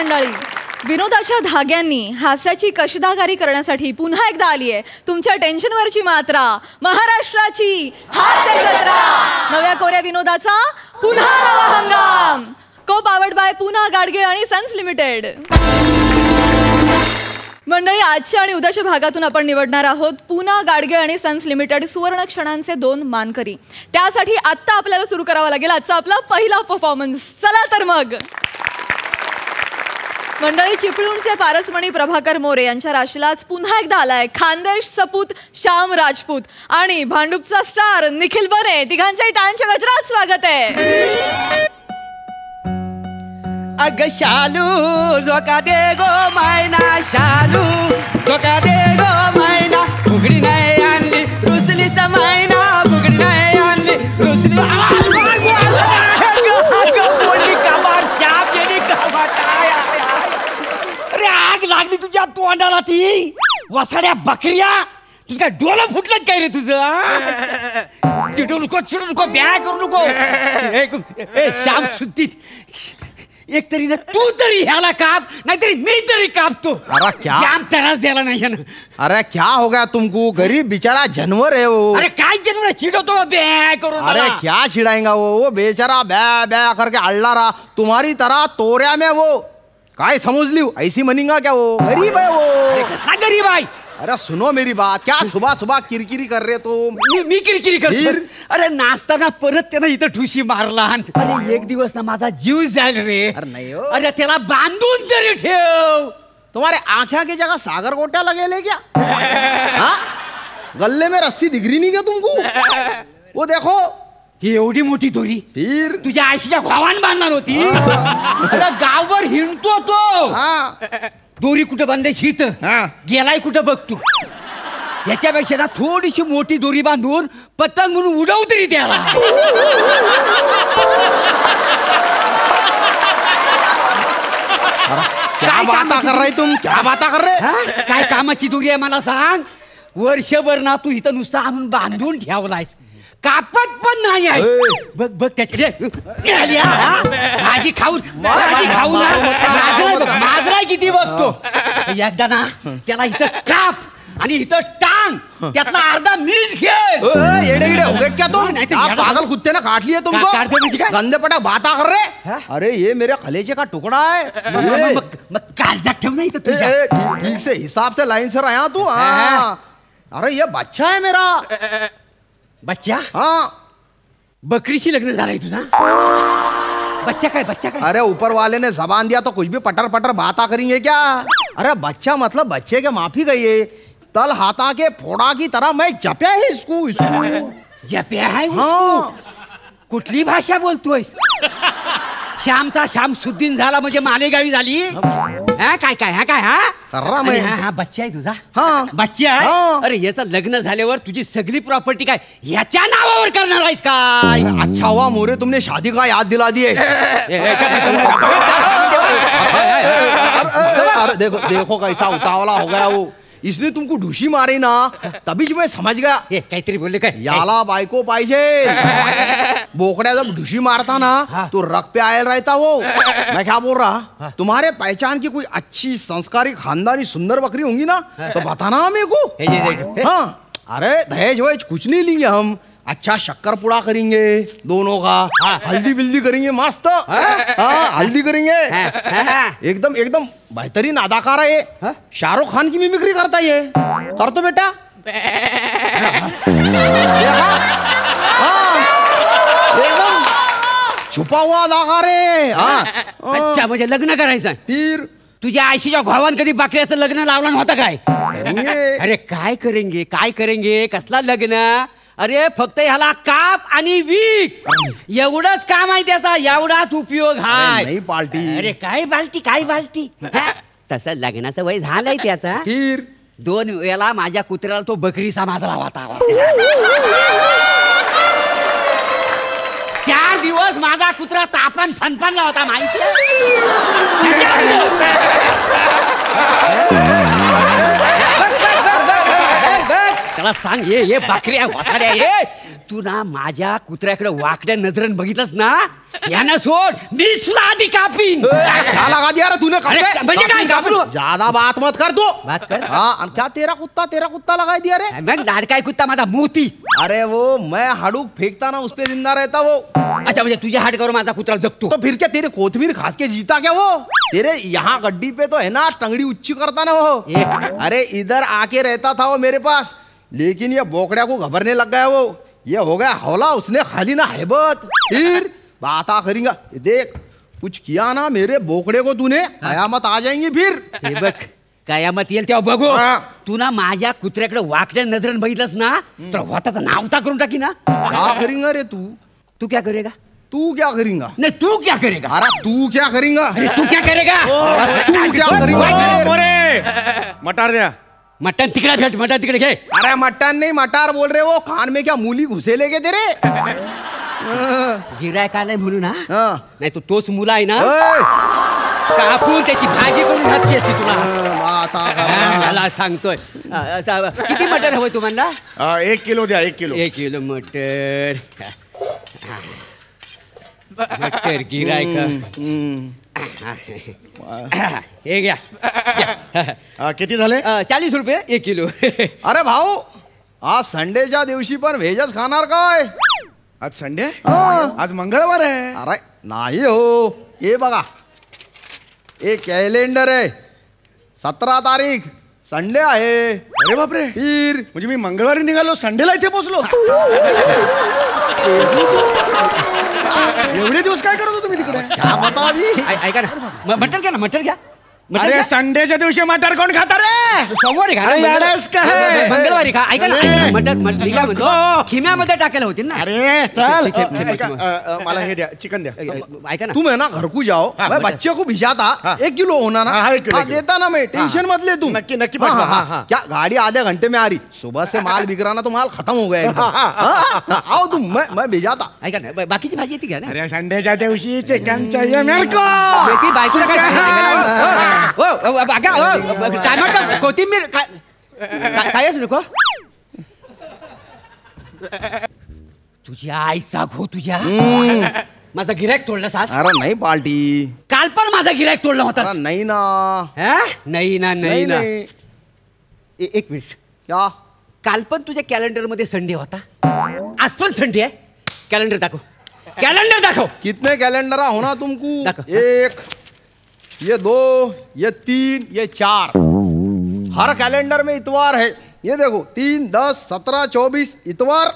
मंडळी, विनोदाच्या धाग्यांनी हास्याची कशीदाकारी करण्यासाठी पुन्हा एकदा आली आहे तुमच्या टेन्शनवरची मात्रा, महाराष्ट्राची हास्य जत्रा. नव्या कोऱ्या विनोदाचा पुन्हा नवा हंगाम. को पावर्ड बाय पूना गाडगीळ आणि सन्स लिमिटेड. मंडळी, आजच्या आणि उद्याच्या भागातून आपण निवडणार आहोत पूना गाडगीळ आणि सन्स लिमिटेड सुवर्ण क्षणांचे 2 मानकरी. त्यासाठी आत्ता आपल्याला सुरू करावा लागेल आजचा आपला पहिला परफॉर्मन्स. चला तर मग. मंडळी, चिपळूणचे पारसमणी प्रभाकर मोरे यांच्या राशीलाच पुन्हा एकदा आलाय खानदेश सपूत श्याम राजपूत आणि भांडूपचा स्टार निखिल बने. तिघांचे टाळ्यांच्या गजरात स्वागत आहे. अग शालू जोका दे गो मैना, शालू जोका दे गो मैना, बुगडी नाही आणली रुसलीचा मैना, बुगडी नाही आणली रुसली. अरे आग लागली तुझ्या तोंडाला, ती वसाड्या बकऱ्या, तुझं काय डोळं फुटलं काय रे तुझं? चिडू नको ब्या करू नको. श्याम सुद्धित एक तरी ना तू तरी ह्याला काप, नाहीतरी मी तरी कापतो. अरे क्या जाम त्रास द्यायला नाही ना. अरे क्या हो गया तुमको? गरीब बेचारा जानवर है वो. अरे काय जानवर चिडवतो बे करून? अरे क्या चिढ़ाएगा वो बेचारा ब्या ब्या करके अल्ला रहा तुम्हारी तरह तोऱ्या में वो. काय समझ ली ऐसी मनेगा क्या? वो गरीब है वो. अरे कसला गरीब आहे? अरे सुनो मेरी बात, क्या सुबह सुबह किरकिरी कर रहे तो? मी किरकिरी करतो. अरे नाचताना परत त्यानं इथं ठुशी मारला. अरे एक दिवस ना माझा जीव जाईल रे. अरे नहीं हो. अरे त्याला बांधून तरी ठेव. तुम्हारे आँखा की जगह सागर गोट्या लगे ले क्या? हाँ? गले में रस्सी दिख रही नहीं क्या तुमको? वो देखो ही एवढी मोठी दोरी फिर तुझ्या आईशीच्या भावान बांधणार होती. अरे गावभर हिंडतो तो. हाँ दोरी कुठं बांधायची इथं, गेलाय कुठं बघतो. याच्यापेक्षा ना थोडीशी मोठी दोरी बांधून पतंग म्हणून उडव तरी त्याला. क्या बाता कर रहे तुम? क्या बाता कर रहे? काय कामाची दोरी आहे मला सांग? वर्षभर ना तू इथं नुसतं आणून बांधून ठेवलायस, कापत पण नाही आहे. बघ बघ त्याच्याकडे भाजी खाऊन माजरा किती बघतो. एकदा ना त्याला इथं काप आणि इथं टांग, त्यातला अर्धा मीच घे. येडे गिडे हो गए क्या तुम? आप पागल कुत्ते ने काट लिए तुमको? गंदे पटा बाता कर रहे? अरे ये मेरे कलेजे का टुकड़ा है. मग काळजात ठेव नाही तर तुझ्या. ठीक से हिसाब से लाइन से रहा तू. हाँ अरे ये बच्चा है मेरा. बच्चा? हाँ बकरीशी लग्न झालंय तुझा? बच्चा काय? बच्चा काय? अरे ऊपर वाले ने जबान दिया तो कुछ भी पटर पटर बाता करेंगे क्या? अरे बच्चा मतलब बच्चे के माफी गई है. तल हाथा के फोड़ा की तरह मैं जप्या है इसको. जप्या है? हाँ. कुठली भाषा बोलतोय? श्यामचा श्याम सुद्दीन झाला म्हणजे मालेगावी झाली. काय काय हा काय हा कर्रा मैं. हा बच्चा आहे तुझा? हाँ. बच्चा आहे. अरे याचं लग्न झाल्यावर तुझी सगळी प्रॉपर्टी काय याच्या नावावर करणार आहेस काय? अच्छा हुआ मोरे तुमने शादी का याद दिला दिए. अरे देखो देखो कैसा उतावला हो गया वो. इसने तुमको ढुशी मारी ना तभी मैं समझ गया. काहीतरी बोलले काय? याला बायको पाहिजे. बोकड्या जब ढुशी मारता ना तो रख पे आयल रहता वो. मैं क्या बोल रहा, तुम्हारे पहचान की कोई अच्छी संस्कारी खानदानी सुंदर बकरी होंगी ना तो बताना मेरे को. हाँ अरे दहेज वहेज कुछ नहीं लेंगे हम. अच्छा शक्कर पुड़ा करेंगे दोनों का. हल्दी बिल्दी करेंगे मस्त. हाँ हल्दी करेंगे. एकदम एकदम बेहतरीन अदाकार है ये. शाहरुख खान की मिमिक्री करता है ये. कर तो बेटा. एकदम छुपा हुआ अदाकार है. अच्छा म्हणजे लग्न करायचं फिर तुझ्या आईशीच्या भावान कधी बकऱ्याचं लग्न लावलं नव्हतं काय? करेंगे. अरे काय करेंगे काय करेंगे? कसला लग्न? अरे फक्त ह्याला काप आणि विक एवढंच काम आहे त्याचा. एवढाच उपयोग आहे. नाही पार्टी. अरे काय बालती काय बालती. तसं लग्नाचं वय झालंय त्याचा. फिर 2 वेळा माझ्या कुत्र्याला तो बकरीचा माजरा होता. 4 दिवस माझा कुत्रा तापन फनफनला होता माहिती. त्याला सांग ये बकऱ्या वासाड्या ये तू ना माझ्या कुत्र्याकडे वाकड्या नजरेन बघितलंस ना, याना सोड, मी तुला आधी कापीन. क्या लगा दिया रे तूने? अरे, म्हणजे काय कापू? ज्यादा बात मत कर तू. बात कर. हाँ, और क्या तेरा कुत्ता लगा दिया रे? मग लाडकाय कुत्ता माझा मोती. अरे वो मैं हाडूक फेंकता ना उस पे जिंदा रहता वो. अच्छा, म्हणजे तुझ्या हाड करून माझा कुत्रा जगतो. तो फिर क्या तेरे कोथमीर खास के जीता क्या वो? तेरे यहाँ गड्डी पे तो है ना टंगड़ी उच्ची करता ना वो. अरे इधर आके रहता था वो मेरे पास, लेकिन ये बोकड़िया को घबरने लग गया वो. ये हो गया हौला, उसने खाली ना हैबत. फिर बाता करेंगा. देख कुछ किया ना मेरे बोकड़े को तूने, कयामत आ जाएंगी फिर. हे बघ, कयामत येईल तेव्हा बघू. हा. तू ना माझ्या कुत्र्याकडे वाकड्या नजरेन बघितलंस ना, तर होताचा नावता करून टाकी ना. क्या करेंगा रे तू? तू क्या करेगा? तू क्या करेंगा? नाही, तू क्या करेगा? अरे तू क्या करेंगा? अरे तू क्या करेगा? तू क्या करेगा? मटार द्या. मटन तिकडे भेट, मटन तिकडे घे. अरे मटन नहीं मटार बोल रहे वो. कान में क्या मूली घुसे लेके तेरे? गिरायक आलाय म्हणून हा. हाँ. नाही तो तोच मुला आहे ना, ओय! कापून त्याची भाजी करून घातली असती तुला. बाता हा, कर. मला सांगतोय. किती मटन हवंय तुम्हाला? 1 किलो द्या, 1 किलो. 1 किलो मटर. मटर गिरायक. हे घ्या. किती झाले? 40 रुपये 1 किलो. अरे भाऊ, आज संडेच्या दिवशी पण व्हेजच खाणार काय? आज संडे, हा. आज मंगळवार आहे. अरे नाही हो, हे बघा, एक कॅलेंडर आहे. 17 तारीख संडे आहे. अरे बापरे, फिर म्हणजे मी मंगळवारी निघालो, संडेला इथे पोहोचलो. एवढे दिवस काय करत होतो तुम्ही तिकडे? क्या बता अभी? ऐका ना, मटन घ्या ना, मटन घ्या. मटन अरे घ्या. संडेच्या दिवशी मटार कोण खाता रे? सोमवारी खा ना, अरे याडास का हे? मंगळवारी खा. ऐका ना, ऐका ना, मटन मी काय म्हणतो, खिम्यामध्ये टाकायला होतील ना. अरे चल, ठीक आहे, ठीक आहे. ऐका, मला हे द्या, चिकन द्या. ऐका ना, तुम है ना घर को जाओ, हाँ, मैं बता। बच्चे को भिजाता. हाँ। 1 किलो होना ना? हाँ, 1 किलो, हाँ, 1 किलो. देता ना मैं, टेंशन मत ले तुम. नक्की, नक्की हाँ, पाठवा. हाँ, हाँ, हाँ. क्या गाड़ी आधे घंटे में आ रही. सुबह से माल बिक रहा ना तो माल खत्म हो गया एकदम. हाँ, आओ तुम, मैं भिजाता. ऐका ना, बाकीची भाजी येते घ्या ना. अरे संडेच्या दिवशी चिकन चाहिए मेरे को. ती बायकोला काय टमाटर कोथिंबीर कायच नको. तुझ्या आईचा घो तुझ्या. माझा गिरायक तोडलास आज. अरे नाही पार्टी. काल पण माझा गिरायक तोडला होता. अरे नाही ना. नाही ना, नाही ना. नहीं. एक मिनिट. क्या? काल पण तुझ्या कॅलेंडर मध्ये संडे होता, आज पण संडे आहे. कॅलेंडर दाखव, कॅलेंडर दाखव. कितने कैलेंडर होना तुमको? देखो। 1, ये 2, ये 3, ये 4. हर कैलेंडर में इतवार है. ये देखो 3, 10, 17, 24 इतवार,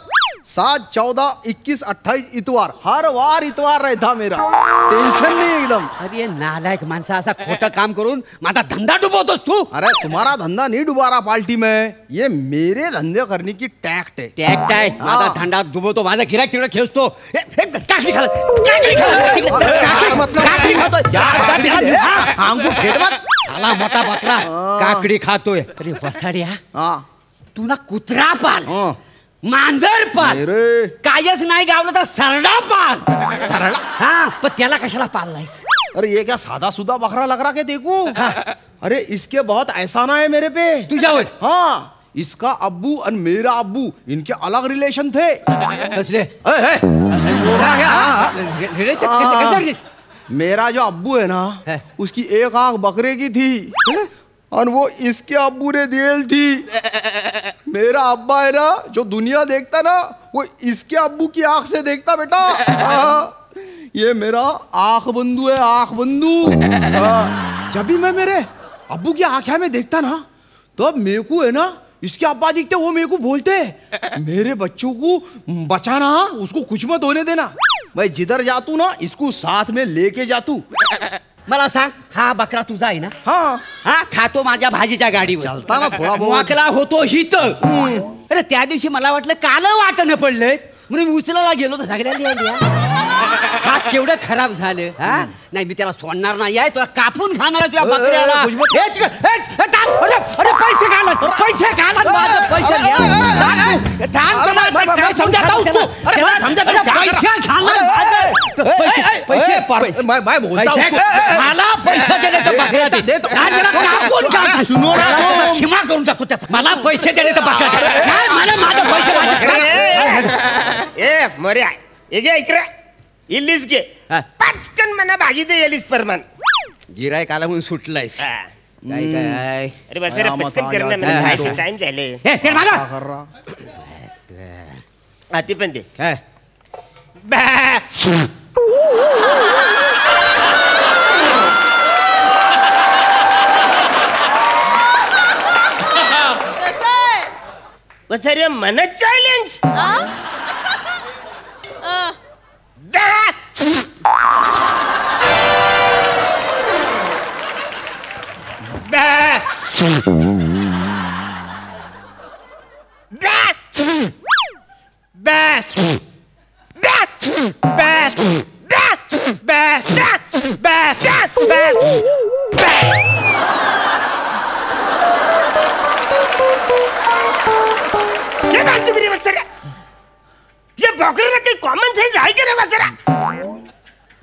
7, 14, 21, 28 इतवार. हर वार इतवार रहता मेरा. टेंशन नहीं एकदम. अरे नालायक माणसा, असा खोटं काम करून माझा धंदा डुबवतोस तू. अरे तुम्हारा धंधा नहीं डुबा रहा पार्टी में, ये मेरे धंधे करने की टैक्ट है. टॅक्ट आहे. हा. माझा धंदा डुबवतो, माझा गिरायक तिकडे खेचतो. काकडी खाला, काकडी खातोय. हमको खेट मत. आला मोठा बकरा काकडी खातोय. अरे वसाड्या, हाँ. तू ना कुत्रा पाल, हाँ. मांजर पाल, मेरे कायच नाही गावलं तर सरडा पाल. सरला. हा, पण त्याला कशाला पाललायस? अरे ये क्या सादा सुदा बकरा लग रहा क्या देखो? अरे इसके बहुत एहसाना है मेरे पे. तुझ्यावर हाँ, इसका अब्बू और मेरा अब्बू इनके अलग रिलेशन थे. कसले? बोल रहा क्या? रिलेशन हाँ. कसं रिलेशन? मेरा जो अब्बू है ना, है. उसकी एक आंख बकरे की थी और वो इसके अब्बू ने दियल थी. मेरा अब्बा है ना, जो दुनिया देखता ना, वो इसके अब्बू की आंख से देखता बेटा. हाँ, ये मेरा आंख बंधु है, आंख बंधु. हाँ, जब भी मैं मेरे अब्बू की आंखें में देखता ना, तो अब मेरे को है ना, इसके अब्बा दिखते, वो मेरे को बोलते, मेरे बच्चों को बचाना, उसको कुछ मत होने देना. मैं जिधर जातू ना, इसको साथ में लेके जातू. मला सांग, हा बकरा तुझा आहे ना? हाँ. हा, खातो माझ्या भाजीच्या गाडीवर. चलता ना थोडा बहुत. वाकला होतो हित. अरे त्या दिवशी मला वाटलं काल वाटणं पडलंय म्हणून उचलायला गेलो तर सगळ्यांनी हात केवढं खराब झालं. हा, नाही मी त्याला सोडणार नाही आहे, तुला कापून खाणार आहे तुझ्या बकऱ्याला. अरे पैसे घाला, पैसे घाला, पैसे समझाता उसको. अरे समझाता. पैसे घाला, पैसे मैं बोलता हूँ मला पैसे देणे तर बकऱ्या दे. देतो. नाही, त्याला कापून टाक. सुनो ना, त्याला क्षमा करून टाकतो त्याचा. मला पैसे देणे तर बकऱ्या दे. नाही, मला माझे पैसे माझे. ए मोरे हे घे इकडे इल्लीस घे हा. पटकन म्हणा भाजी दे येलीस परमान. गिरायक आला म्हणून सुटलायस. काय काय अरे बस रे पटकन कर ना हा, मला टाइम झाले. हे ते मागा. कर रहा हा ती पण दे. हे. कसं आहे? बस रे मन चॅलेंज. हा? बकरीला काही कॉमन सेन्स आहे का रे वासरा?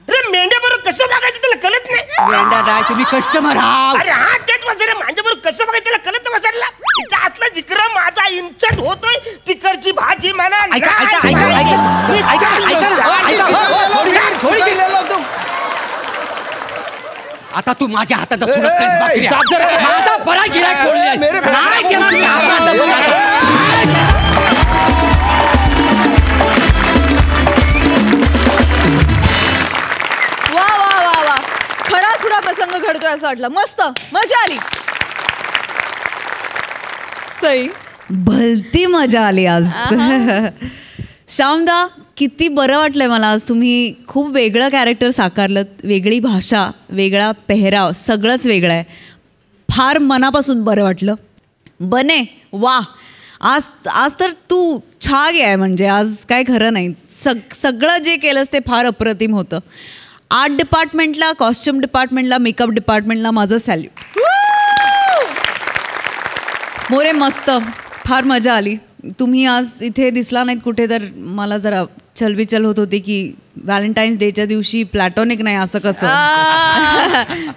अरे मेंढ्या बरोबर कसं बघायचं त्याला कळत नाही. मेंढा नाही, तुम्ही कस्टमर आहात. अरे हा तेच वासरे माझ्या बरोबर कसं बघायचं त्याला कळत वासरला. तिच्या आतला जिकर माझा इंचट होतोय तिकडची भाजी म्हणा. ऐका, ऐका, ऐका, ऐका. ऐका, ऐका ना, ऐका. थोडी गेलेलो होतो. आता तू माझ्या हातात माझा बरा गिरायक वा वा वा वा, खरा खुरा प्रसंग घडतोय असं वाटलं. मस्त मजा आली. सई भलती मजा आली आज. श्यामदा, किती बरं वाटलंय मला आज. तुम्ही खूप वेगळं कॅरेक्टर साकारलं, वेगळी भाषा, वेगळा पेहराव, सगळंच वेगळं आहे. फार मनापासून बरं वाटलं. बने वा, आज आज तर तू छा गे आहे. म्हणजे आज काय खरं नाही. सगळं जे केलंस ते फार अप्रतिम होतं. आर्ट डिपार्टमेंटला, कॉस्ट्युम डिपार्टमेंटला, मेकअप डिपार्टमेंटला माझं सॅल्यूट. मोरे मस्त, फार मजा आली. तुम्ही आज इथे दिसला नाहीत कुठे, तर मला जरा चलबिचल होत होती की व्हॅलेंटाईन्स डेच्या दिवशी प्लॅटॉनिक नाही असं कसं.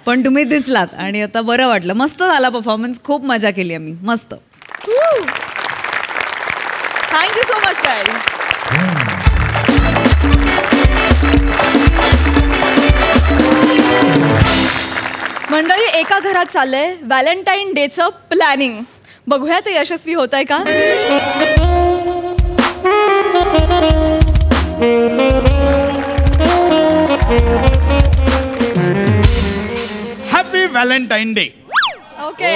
पण तुम्ही दिसलात आणि आता बरं वाटलं. मस्त झाला परफॉर्मन्स, खूप मजा केली आम्ही. मस्त. Thank you so much guys. मंडळी, एका घरात चाललंय व्हॅलेंटाईन डेचं प्लॅनिंग. बघूया ते यशस्वी होत आहे का. Happy Valentine day. ओके.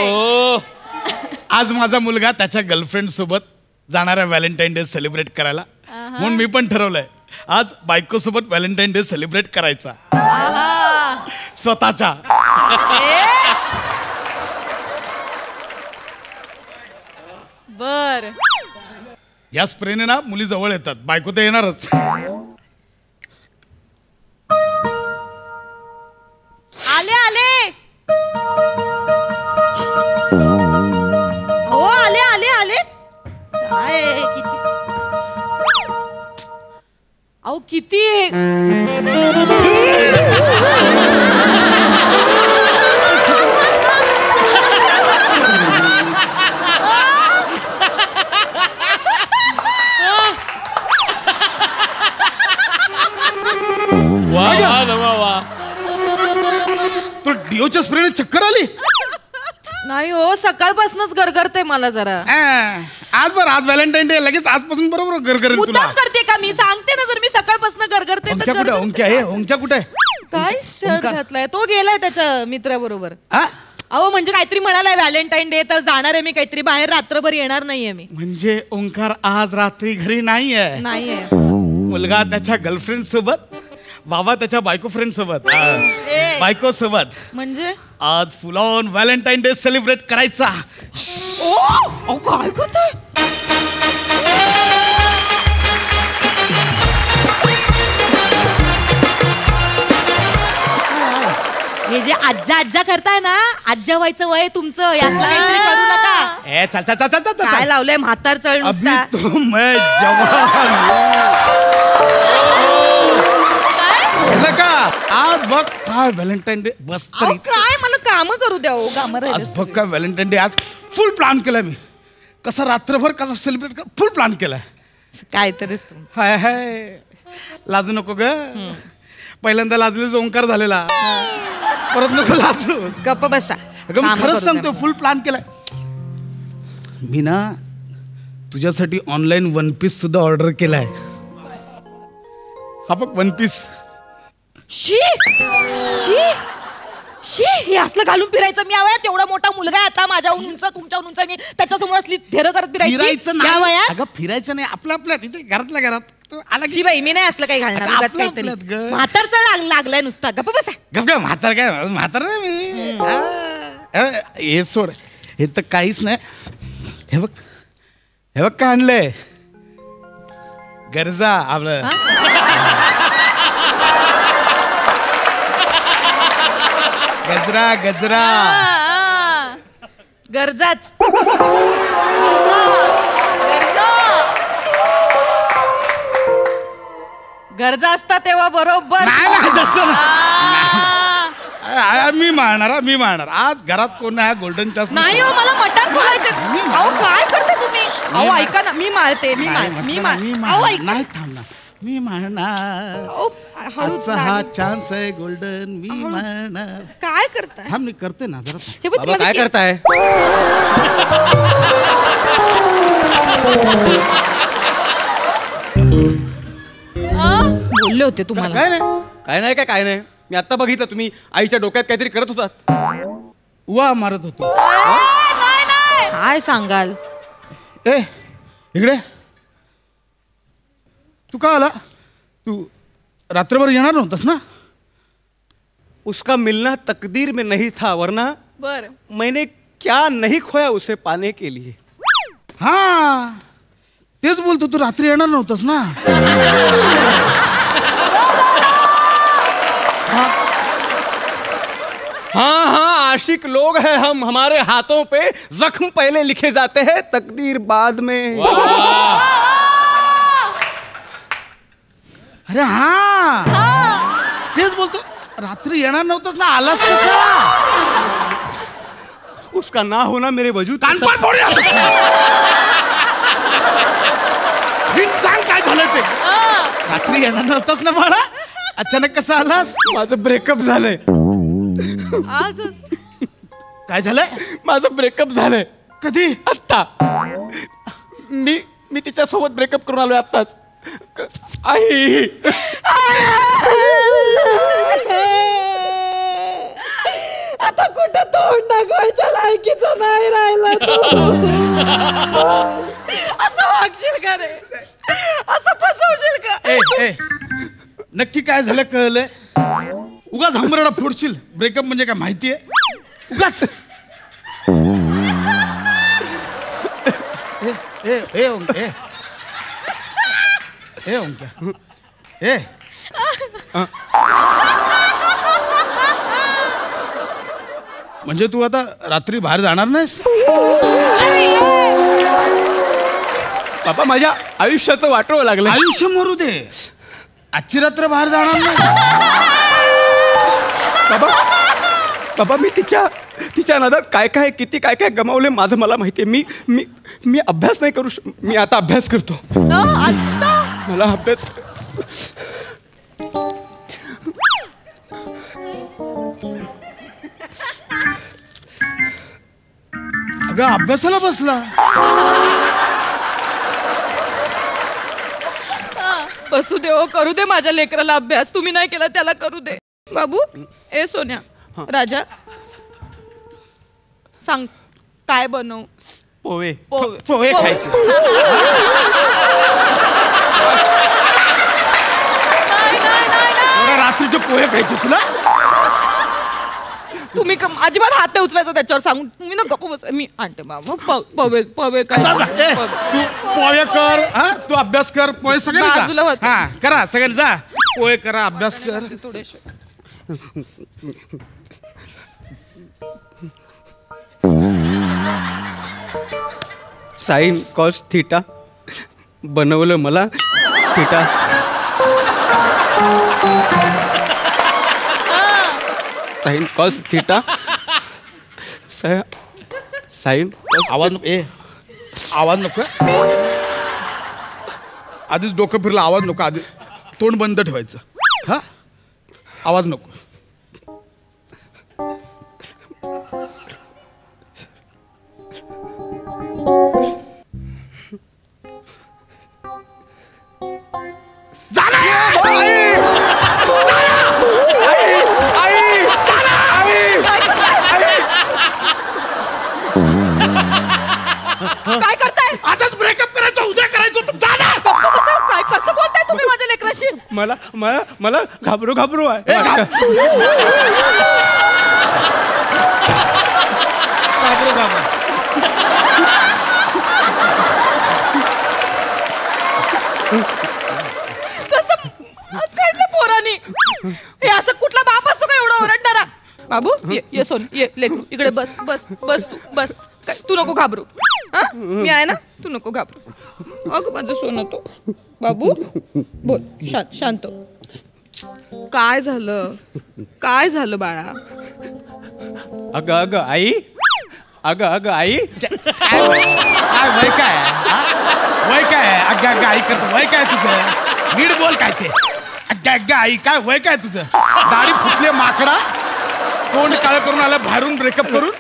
आज माझा मुलगा त्याच्या गर्लफ्रेंड सोबत जाणार आहे व्हॅलेंटाईन डे सेलिब्रेट करायला. म्हणून मी पण ठरवलंय आज बायको सोबत व्हॅलेंटाईन डे सेलिब्रेट करायचा स्वतःच्या. बर. या स्प्रेने ना मुली जवळ येतात, बायको तर येणारच. आले आले. हो आले आले आले. काय किती अहो किती. तो डिओच्या स्प्रेने चक्कर आली. नाही हो, सकाळपासूनच गरगरते मला जरा. आज व्हॅलेंटाईन डे लगेच आजपासून बरोबर गरगरेल तुला. मुद्दाम करते का मी? सांगते ना, जर मी सकाळपासून गरगरते तर ओंक्या कुठे? ओंक्या आहे? ओंक्या कुठे? काय शर्ट घातलाय? तो गेलाय त्याच्या मित्राबरोबर. हा? अहो म्हणजे काहीतरी म्हणालाय व्हॅलेंटाईन डे तर जाणार आहे मी काहीतरी बाहेर, रात्रभर येणार नाहीये मी. म्हणजे ओंकार आज रात्री घरी नाहीये. नाहीये. मुलगा त्याच्या गर्लफ्रेंड सोबत, बाबा त्याच्या बायको फ्रेंड सोबत, बायको सोबत म्हणजे आज फुल ऑन व्हॅलेंटाईन डे सेलिब्रेट करायचा. अहो काय करतोय? हे जे आज्जा आज्जा करताय ना, आज्जा व्हायचं वय तुमचं, यातलं काहीतरी करू नका. ए चल चल चल चल चल. काय लावलंय म्हातार चळ अभी नुसता. तो मैं जवान. का बघ काय व्हॅलेंटाईन डे बस अहो, काय मला काम करू द्या हो कामं आज बघ काय व्हॅलेंटाईन डे आज फुल प्लॅन केलाय मी कसा रात्रभर कसा सेलिब्रेट कर फुल प्लॅन केलाय काहीतरीच हाय हाय लाजू नको ग पहिल्यांदा लाजलेच ओंकार झालेला परत नको लाजू गप्प बसा अगं मी कामं खरंच करू द्या सांगतो फुल प्लॅन केलाय मी ना तुझ्यासाठी ऑनलाईन वन पीस सुद्धा ऑर्डर केलाय हा बघ वन पीस शी शी शी हे असलं घालून फिरायचं मी या वयात एवढा मोठा मुलगा आहे आता माझ्याहून उंच तुमच्याहून उंच आणि त्याच्यासमोर असली थेरं करत फिरायचं फिरायची या नाही वयात अगं फिरायचं नाही आपल्या आपल्या तिथे घरातल्या घरात तो आला की शी बाई मी नाही असलं काही घालणार अगं, उगाच आपलं काहीतरी आपल्यात गं. म्हातारचा लागलाय नुसता गप्प बसा गप काय म्हातार नाही मी हा. हे सोड हे तर काहीच नाही हे बघ काय आणलंय गरजा आपलं गजरा गरजाच गरजा असतात तेव्हा बरोबर नाही तसं मी मारणार आज घरात कोण नाही गोल्डन चास नाही हो मला मटार सोलायचे अहो काय करते तुम्ही अहो ऐका ना मी माळते अहो ऐका नाही थांबणार मी मारणार अहो, हळूच आजचा हा लागेल. चान्स आहे गोल्डन मी मारणार काय करताय थांब मी करते ना जरा हे बघ, बाबा तुम्हाला काय कि- करताय बोलले होते तुम्हाला काय नाही काय नाही मी आता बघितलं तुम्ही आईच्या डोक्यात काहीतरी करत होतात उवा मारत होतो काय सांगाल ए इकडे तू का आला तू रात्रभर येणार नव्हतास ना उसका मिलना तकदीर में नहीं था वरना बर मैंने क्या नहीं खोया उसे पाने के लिए हा तेच बोलतो तू रात्री येणार नव्हतास ना हाँ हाँ आशिक लोग हैं हम हमारे हाथों पे जख्म पहले लिखे जाते हैं तकदीर बाद में अरे हा तेच बोलतो रात्री येणार नव्हतास ना आलास कसा उसका ना होना मेरे वजूद का कानपाड फोडूया. नीट सांग काय झालं ते रात्री येणार नव्हतास ना बाळा अचानक कसा आलास माझं ब्रेकअप झालंय आजच काय झालंय माझं ब्रेकअप झालंय कधी आत्ता मी तिच्यासोबत ब्रेकअप करून आलोय आत्ताच आई आता कुठं तोंड दाखवायच्या लायकीचं नाही राहिला तू असं वागशील का रे असं फसवशील का ए ए नक्की काय झालं कळलंय उगाच हमरडा फोडशील ब्रेकअप म्हणजे काय माहितीये उगाच ए ए ओंके ए ओंके ए म्हणजे तू आता रात्री बाहेर जाणार नाहीस बाबा माझ्या आयुष्याचं वाटोळं लागलं आयुष्य मरू दे आजची रात्र बाहेर जाणार नाही बाबा मी तिच्या नादात काय किती काय गमावले माझं मला माहितीये मी अभ्यास नाही करू मी आता अभ्यास करतो मला अभ्यास अगं अभ्यासाला बसला बसू दे हो करू दे माझ्या लेकराला अभ्यास तुम्ही नाही केला त्याला करू दे बाबू ए सोन्या राजा सांग काय बनवू पोहे पोहे खायचे एवढ्या रात्रीचे पोहे खायचे तुला तुम्ही अजिबात हात नाही उचलायचा त्याच्यावर सांगून तुम्ही ना गप्प बस मी आणते बाबा पवे काय तू पोहे कर हा तू अभ्यास कर पोहे बाजूला सगळे होते. हा करा सगळ्यांनी जा पोहे करा अभ्यास कर थोडेसे साइन कॉस थीटा बनवलं मला theta sine cos theta sign आवाज नको आधीच डोकं फिरलं आवाज नको आधी तोंड बंद ठेवायचं हा आवाज नको काय करताय? आजच ब्रेकअप करायचं उद्या करायचं होतं जा ना काय कसं बोलताय तुम्ही माझ्या लेकराशी? मला मला मला घाबरू आहे पोरानी हे असं कुठला बाप असतो का एवढा ओरडणारा? बाबू ये सोन ये लेकरू इकडे बस बस बस तू बस काय तू नको घाबरू हा मी आहे ना तू नको घाबरू अगं माझं सोनं तो बाबू बोल शांत काय झालं बाळा? अगं आई अगं आई काय वय काय वय काय अग्गा आई करतो वय काय तुझं नीट बोल काय ते अग्गा आई काय वय काय तुझं दाढी फुटली माकडा तोंड काळ करून आला बाहेरून ब्रेकअप करून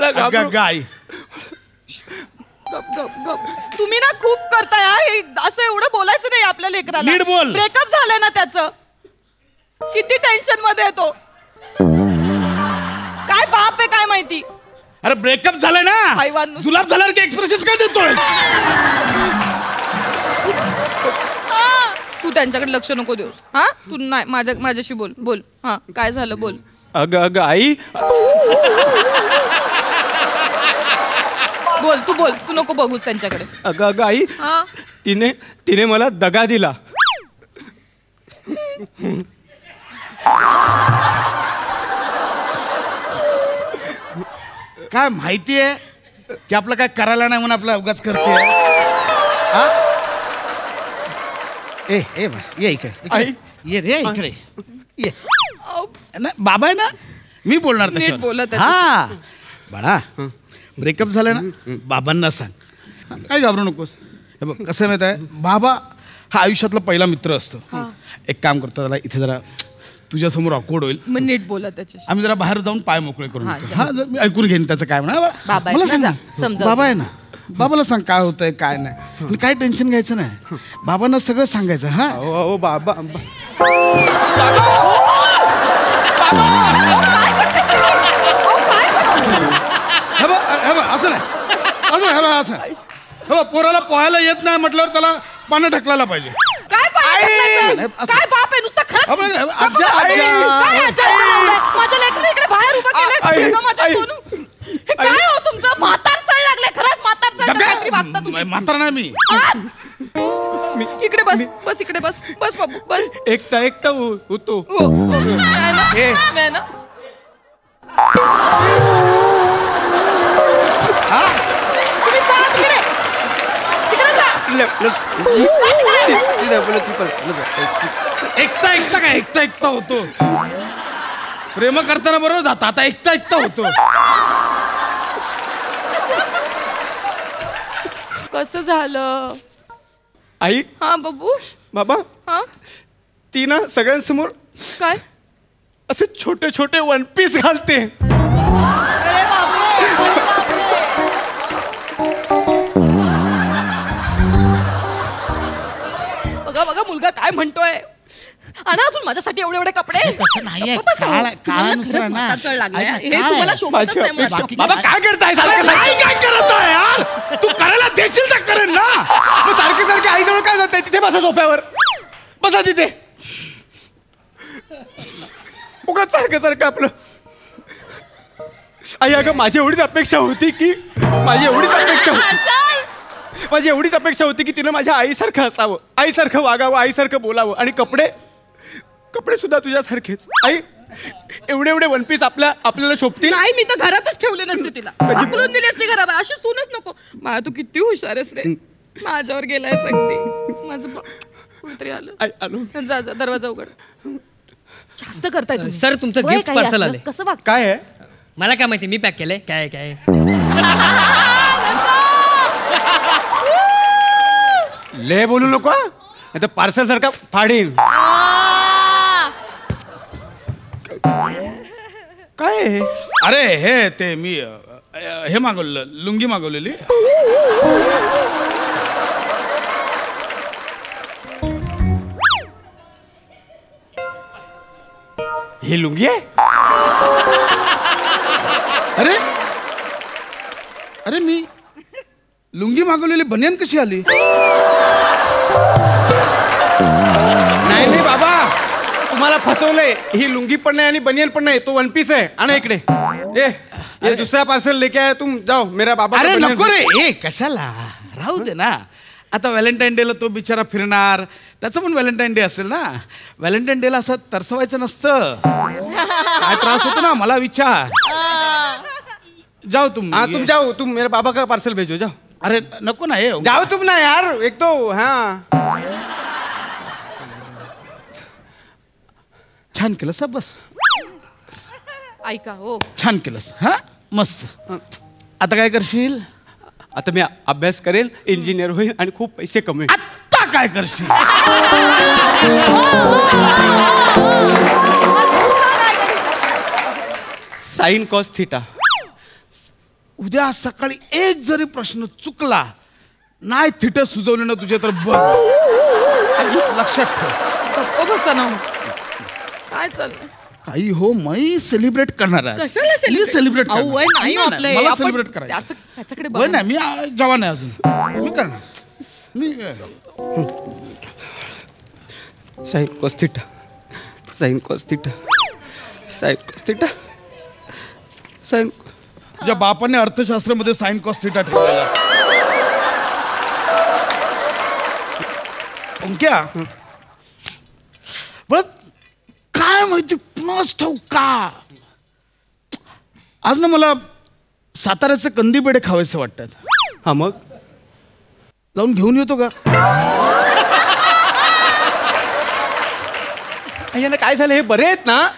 अग्गा आई तुम्ही ना खूप करताय असं एवढं बोलायचं नाही आपल्या लेकराला. नीट बोल. ब्रेकअप झालंय ना त्याचं किती टेन्शन मध्ये येतो काय बाप आहे काय माहिती. अरे ब्रेकअप झालंय ना हैवान नुसतं. जुलाब झाल्यावर एक्सप्रेशन काय देतोय तू त्यांच्याकडे लक्ष नको देऊस हा तू नाही माझ्याशी बोल हा काय झालं बोल. अगं आई बोल तू नको बघूस त्यांच्याकडे. अगं आई हा तिने मला दगा दिला. काय माहितीये की आपलं काय करायला नाही म्हणून आपला उगाच करते हा ए ये इकडे ये रे इकडे ये नाही बाबा आहे ना मी बोलणार नीट बोला त्याच्यावर हा बाळा ब्रेकअप झालं ना बाबांना सांग काय घाबरू नकोस. हे बघ कसं माहित आहे बाबा हा आयुष्यातला पहिला मित्र असतो. एक काम करतो त्याला इथे जरा तुझ्यासमोर ऑकवर्ड होईल मग नीट बोला त्याच्याशी. आम्ही जरा बाहेर जाऊन पाय मोकळे करून हा जर मी ऐकून घेईन त्याचं काय म्हणा बाबा आहेत मला ना, सांग जा, समजावून बाबा आहे ना बाबाला सांग काय होतंय काय नाही आणि काय टेन्शन घ्यायचं नाही बाबांना सगळं सांगायचं हा ओ बाबा असं नाही पोराला पोहायला येत नाही म्हटल्यावर त्याला पाण्यात ढकलायला पाहिजे. काय काय बाप आहे नुसतं खरं माझ्या लेकरं इकडे बाहेर उभं केलंय. माझं सोनू. हे काय हो तुमचं म्हातार चढ लागले खरंच म्हातार चढ काहीतरी वागता तुम्ही. म्हातारा नाही मी इकडे बस इकडे बस बाबू बस. एकटा होतो. नाही ना तुम्ही जा तिकडे एकटा होतो प्रेम करताना बरोबर जात आता एकटा होतो. कसं झालं आई हा बाबू बाबा हा ती ना सगळ्यांसमोर काय असे छोटे छोटे वन पीस घालते. अरे बापरे, अरे बापरे. बघा मुलगा काय म्हणतोय. आणि अजून माझ्यासाठी एवढे कपडे. तसं नाहीये काळानुसार ना हे तुम्हाला शोभतच नाही मुळात. बाबा काय करताय काय करत आहे यार तू करायला देशील तर करेन ना. मग सारखे आईजवळ काय जात तिथे बसा सोफ्यावर बसा तिथे उगाच सारखं आपलं. आई अगं माझी एवढीच अपेक्षा होती की एवढीच अपेक्षा होती की तिनं माझ्या आईसारखं असावं आईसारखं वागावं आईसारखं बोलावं आणि कपडे सुद्धा तुझ्यासारखेच. आई एवढे वन पीस आपल्याला शोभतील. नाही मी तर घरातच ठेवले नसते तिला ढकलून दिली असती घराबाहेर. अशी सूनच नको. मला तू किती हुशार आहेस रे. माझ्यावर गेलाय अगदी. माझं कोणतरी आलं. आलो जा दरवाजा उघड. जास्त करताय तुम्ही. सर, तुमचं वय gift काही parcel असलं, आलंय. कसं वागता? काय आहे मला काय माहिती, मी पॅक केलंय. काय काय ले बोलू नको आता पार्सल सारखा फाडीन. काय आहे? अरे हे ते मी हे मागवलेलं, लुंगी मागवलेली. ही लुंगी आहे? अरे अरे मी लुंगी मागवलेली बनियान कशी आली? नाही नाही बाबा, तुम्हाला फसवलंय. ही लुंगी पण नाही आणि बनियन पण नाही, तो वन पीस आहे. आणा इकडे. ये दुसरा पार्सल लेके आया तुम. जाओ मेरा बाबा. अरे नको रे, ए कशाला, राहू दे ना. आता व्हॅलेंटाईन डेला तो बिचारा फिरणार, त्याचं पण व्हॅलेंटाईन डे असेल ना. व्हॅलेंटाईन डेला असं तरसवायचं नसतं. काय त्रास होतो ना, मला विचार. जाओ तुम. हाँ तुम जाओ, तुम मेरे बाबा का पार्सल भेजो. जाओ. अरे नको ना, हे जाओ तुम ना यार. एक तो हाँ छान केलंस हा, बस ऐका हो, छान केलंस हा, मस्त. आता काय करशील? आता मी अभ्यास करेल, इंजिनियर होईल आणि खूप पैसे कमवेल. आता काय करशील? Sign cos theta. उद्या सकाळी एक जरी प्रश्न चुकला नाही, थिटर सुचवले ना तुझ्या, तर बघ, लक्षात ठेव. गप्प बसा ना. काय चाललंय? काही हो, मी सेलिब्रेट करणार आहे. कशाला celebrate? सेलिब्रेट अहो, वय नाही हो आपलं. मला आपण सेलिब्रेट करायचं. त्याच्याकडे वय नाही, मी जवान आहे अजून, मी करणार. मी sine cos theta, sine cos theta, sine cos theta, sine. तुझ्या बापाने अर्थशास्त्रामध्ये साइन कॉस थिटा ठेवलेला. ओंक्या, पण काय माहिती कुणास ठाऊक का आज ना मला साताऱ्याचे कंदी पेढे खावेसे वाटतात. हा मग जाऊन घेऊन येतो का? यांना काय झालं, हे बरे आहेत ना?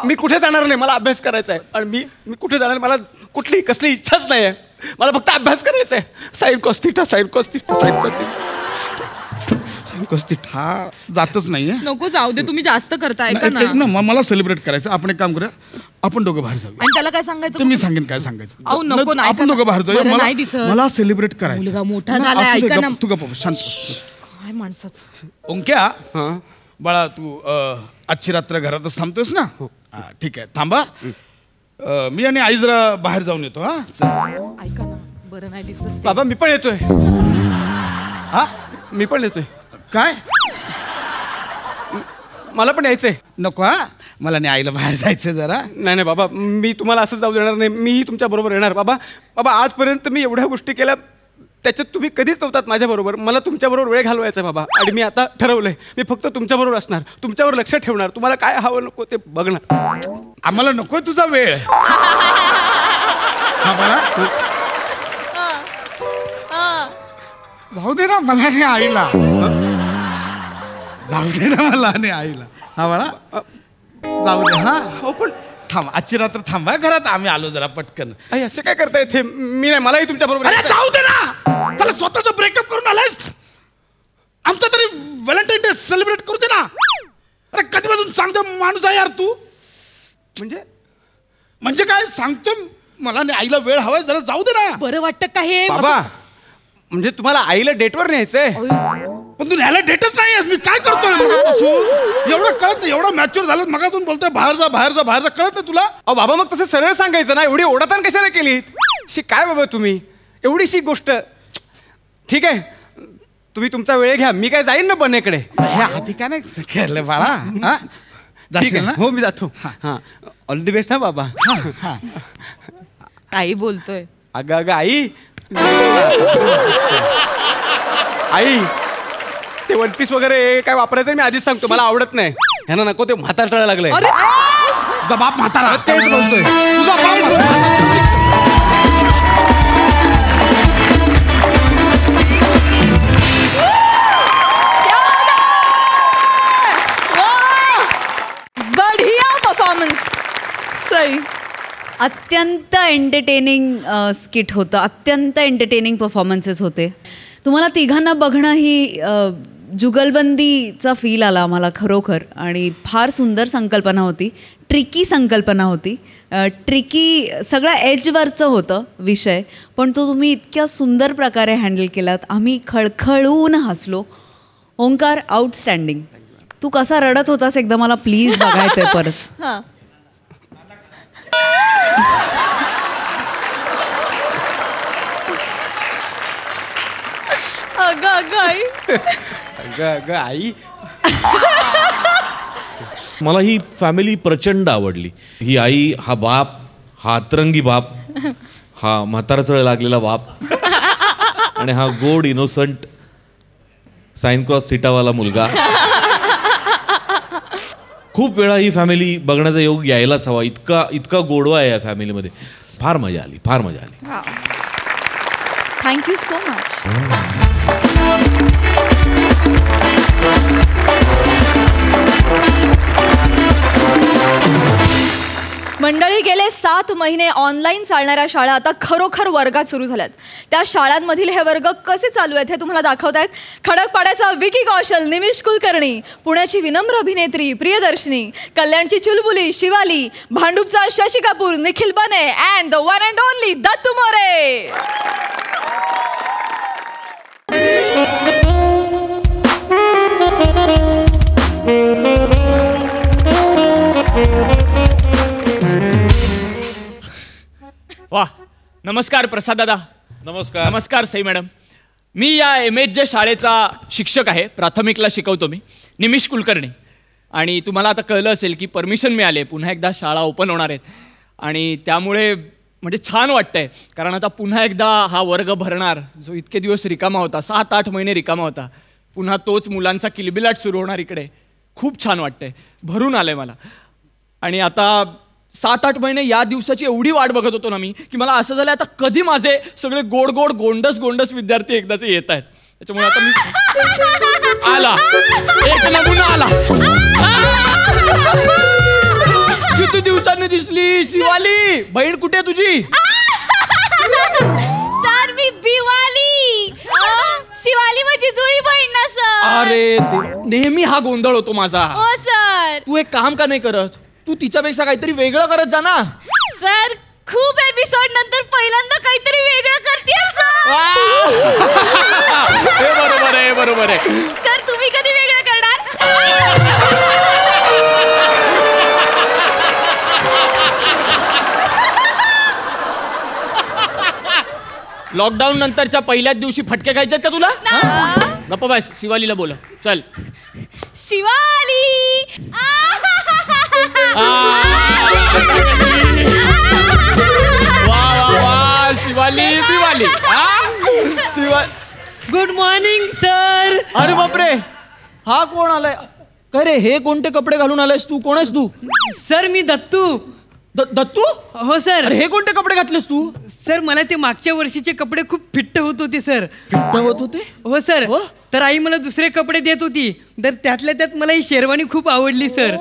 मी कुठे जाणार नाही, मला अभ्यास करायचा आहे. आणि मी कुठे जाणार, मला कुठली कसली इच्छाच नाही आहे. मला फक्त अभ्यास करायचा आहे. Sign cos theta, sine cos theta, sine cos theta, sine cos theta. हा जातच नाहीये. नको जाऊ दे, तुम्ही जास्त करताय का एक ना. ना, मला सेलिब्रेट करायचं. आपण एक काम करूया, आपण दोघं बाहेर जाऊया. आणि त्याला काय सांगायचं? ते मी सांगेन काय सांगायचं. अहो, नको ना, आपण ऐका दोघं ना. बाहेर जाऊया. बरं, मला नाही दिसत. मला सेलिब्रेट करायचं. मुलगा मोठा ना, झालाय, असू दे, ऐका ना. तू गप्प बस, शांत बस. काय माणसाचं. ओंक्या, हां बाळा तू आजची रात्र घरातच थांबतोस ना? हा, ठीक आहे, थांबा. मी आणि आई जरा बाहेर जाऊन येतो. हा चल. ऐका ना, बरं नाही दिसत. बाबा मी पण येतोय. हा मी पण येतोय. काय? मला पण यायचंय. नको हा, मला आणि आईला बाहेर जायचं जरा. नाही नाही बाबा, मी तुम्हाला असं जाऊ देणार नाही. मीही तुमच्या बरोबर येणार. बाबा बाबा आजपर्यंत मी एवढ्या गोष्टी केल्या, त्याच्यात तुम्ही कधीच नव्हतात माझ्याबरोबर. मला तुमच्याबरोबर वेळ घालवायचा आहे बाबा. आणि मी आता ठरवलंय, मी फक्त तुमच्याबरोबर असणार, तुमच्यावर लक्ष ठेवणार, तुम्हाला काय हवं नको ते बघणार. आम्हाला नकोय तुझा वेळ. हा बाळा, जाऊ दे ना मला आणि आईला. जाऊ दे ना मला आणि आईला. हा बाळा, जाऊ दे. हा हो पण थांब, आजची रात्र थांबा घरात, आम्ही आलो जरा पटकन. आई असं काय करताय ते? मी नाही, मलाही तुमच्या बरोबर. अरे जाऊ दे ना, त्याला स्वतःच ब्रेकअप करून आलायस. आमचा तरी व्हॅलेंटाईन डे सेलिब्रेट करू दे ना. अरे कधीपासून सांगतो माणूस आहे यार तू. म्हणजे काय सांगतो, मला आणि आईला वेळ हवाय, जरा जाऊ दे ना. बरं वाटतं का हे? बाबा म्हणजे तुम्हाला आईला डेटवर न्यायचंय? पण तू न्यायला डेटच नाही आहेस. मी काय करतोय मगापासून? एवढं कळत नाही, एवढं मॅच्युअर झालं मगातून बोलतोय बाहेर जा बाहेर जा बाहेर जा, कळत नाही तुला? अहो बाबा मग तसं सरळ सांगायचं ना, एवढी ओढाताण कशाला केली? काय बाबा तुम्ही एवढीशी गोष्ट. ठीक आहे, तुम्ही तुमचा वेळ घ्या, मी काय जाईन ना बनेकडे. हे आधी काय नाही केलं बाळा? हा ठीक जाशील आहे, ना? हो मी जातो. हां ऑल द बेस्ट. हा बाबा. हा. काही बोलतोय. अगं अगं आई, आई ते वन पीस वगैरे काय वापरायचं मी आधीच सांगतो, मला आवडत नाही. ह्यांना नको ते म्हातार चढायला लागलंय. तुझा बाप म्हातारा. तेच बोलतोय. तुझा बाप म्हातारा. आई. अत्यंत एंटरटेनिंग स्किट होतं, अत्यंत एंटरटेनिंग परफॉर्मन्सेस होते. तुम्हाला तिघांना बघणं ही जुगलबंदीचा फील आला आम्हाला खरोखर. आणि फार सुंदर संकल्पना होती, ट्रिकी संकल्पना होती, ट्रिकी सगळं एजवरचं होतं विषय, पण तो तुम्ही इतक्या सुंदर प्रकारे हँडल केलात. आम्ही खळखळून हसलो. ओंकार, आउटस्टँडिंग. तू कसा रडत होतास एकदा मला प्लीज बघायचंय परत. हां. अगं अगं आई. अगं आई. मला ही फॅमिली प्रचंड आवडली. ही आई, हा बाप, हा अतरंगी बाप, हा म्हातारचळ लागलेला बाप आणि हा गोड इनोसंट साइन क्रॉस थिटावाला मुलगा. खूप वेळा ही फॅमिली बघण्याचा योग यायलाच हवा. इतका गोडवा आहे या फॅमिलीमध्ये. फार मजा आली, फार मजा आली. Thank you so much. मंडळी, गेले 7 महिने ऑनलाईन चालणाऱ्या शाळा आता खरोखर वर्गात सुरू झाल्यात. त्या शाळांमधील हे वर्ग कसे चालू आहेत हे तुम्हाला दाखवतायत खडकपाड्याचा विकी कौशल, निमिष कुलकर्णी, पुण्याची विनम्र अभिनेत्री प्रियदर्शनी, कल्याणची चुलबुली शिवाली, भांडूपचा शशी कपूर, निखिल बने and the one and only Dattu More. वा, नमस्कार प्रसाद दादा. नमस्कार. नमस्कार सई मॅडम. मी या MHJ शाळेचा शिक्षक आहे. प्राथमिकला शिकवतो मी, निमिष कुलकर्णी. आणि तुम्हाला आता कळलं असेल की परमिशन मिळाले, पुन्हा एकदा शाळा ओपन होणार आहेत. आणि त्यामुळे म्हणजे छान वाटतंय, कारण आता पुन्हा एकदा हा वर्ग भरणार जो इतके दिवस रिकामा होता, 7-8 महिने रिकामा होता. पुन्हा तोच मुलांचा किलबिलाट सुरू होणार इकडे. खूप छान वाटतंय, भरून आलंय मला. आणि आता 7-8 महिने या दिवसाची एवढी वाट बघत होतो ना मी, की मला असं झालं आता कधी माझे सगळे गोड गोड गोंडस विद्यार्थी एकदाचे येत आहेत. त्याच्यामुळे आता मी आला, एक नमुना आला. किती दिवसांनी दिसली शिवाली, बहीण कुठे आहे तुझी? सर मी बिवाली, शिवाली माझी जुळी बहीण ना सर. अरे नेहमी हा गोंधळ होतो माझा. हो सर. तू एक काम का नाही करत, तू तिच्यापेक्षा काहीतरी वेगळं करत जा ना. सर खूप एपिसोड नंतर पहिल्यांदा काहीतरी वेगळं करतेस सर. हे बरोबर आहे, बरोबर आहे. सर तुम्ही कधी वेगळं करणार? लॉकडाऊन नंतरच्या पहिल्याच दिवशी फटके खायचे का तुला? गप्पा बस, शिवालीला बोला चल. शिवाली. वा वा वा, शिवाली बिवाली. Good morning sir. अरे बापरे, हा कोण आलाय? काय रे, हे कोणते कपडे घालून आलायस तू? कोण आहेस तू? सर मी दत्तू. दत्तू? हो सर. अरे हे कोणते कपडे घातलेस तू? सर मला ते मागच्या वर्षीचे कपडे खूप फिट्ट होत होते सर. फिट्ट होत होते? हो सर. तर आई मला दुसरे कपडे देत होती, तर त्यातल्या त्यात मला ही शेरवानी खूप आवडली सर.